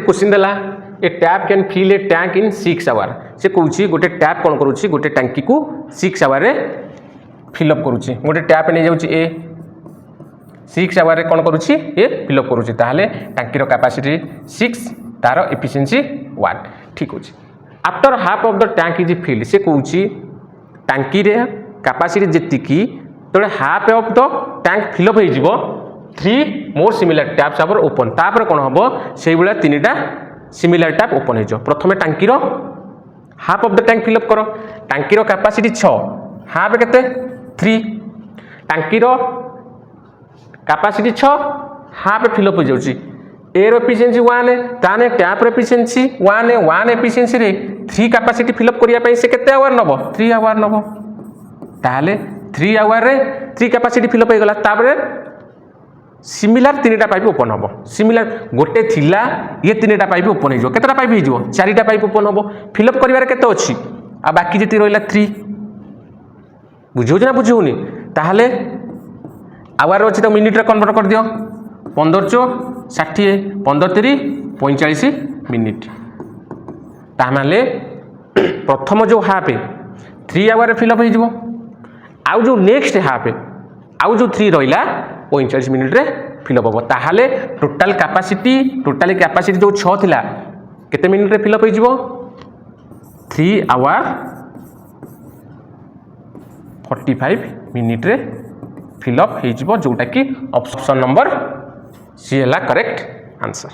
Question देला a tap can fill a tank in 6 hour से कहूँ गोटे टैप कौन करुच्ची गोटे टांकी को 6 आवर फिलअप करुच्ची गोटे टैप नहीं जाऊँगी ए 6 आवर कौन करुच्ची ए फिलअप करुच्ची ताहले टांकीर कैपेसिटी 6 तार एफिशिएंसी 1 ठीक अच्छे after half of the tank is filled से कहूँ टांकी रे कैपेसिटी जी तो half of the tank fill up हो 3 more similar taps are open तापर कौन हम से भाया 3टा सिमिलर टैप ओपन हो प्रथम टांकीर half of the tank fill up कर टांकीर कैपेसिटी 6 हाफ केते 3 टांकीर कैपेसिटी 6 हाफ फिलअप हो जाउची ए रो एफिशिएंसी 1 ताने टैप रो एफिशिएंसी 1 एफिशिएंसी रे 3 कैपेसिटी फिलअप करिया पई से केते आवर नबो 3 आवर नबो ताले 3 आवर रे 3 कैपेसिटी फिलअप हो गला तापर सिमिलर 3टा पाइप ओपन हम सिमिलर गोटे थिला ये 3टा पाइप ओपन हो केतटा पाइप हो 4टा पाइप ओपन हम फिलअप करिवार केते अछि आ बाकी जति रहिला 3 बुझौ ना बुझौनी ताहले आवर अछि तो मिनिट रे कन्वर्ट कर दियो 15 चो 60 15 3 45 मिनिट ता माने प्रथम जो हाफ 3 आवर फिलअप हो जिवो आउ जो नेक्स्ट हाफ आउ जो 3 रहिला 45 मिनिट रे फिलअप हम ताहले टोटाल कैपेसिटी जो 6 थिला केते मिनिट रे फिलअप हो जिवो 3 आवर 45 मिनिट रे फिलअप हो जिवो जोटा कि ऑप्शन नंबर सी है करेक्ट आंसर।